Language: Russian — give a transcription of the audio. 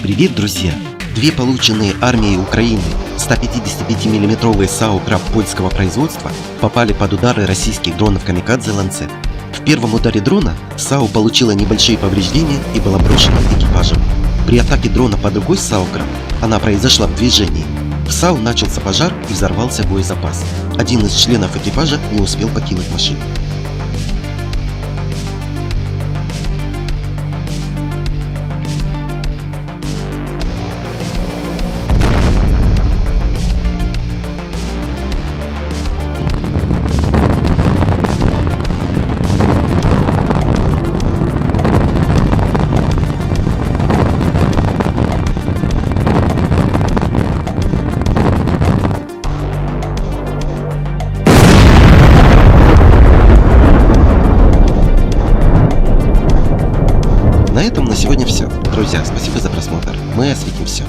Привет, друзья! Две полученные армией Украины 155 миллиметровые САУ «Краб» польского производства попали под удары российских дронов «Камикадзе» «Ланцет». В первом ударе дрона САУ получила небольшие повреждения и была брошена экипажем. При атаке дрона по другой САУ «Краб» она произошла в движении. В САУ начался пожар и взорвался боезапас. Один из членов экипажа не успел покинуть машину. На этом на сегодня все. Друзья, спасибо за просмотр. Мы осветим все.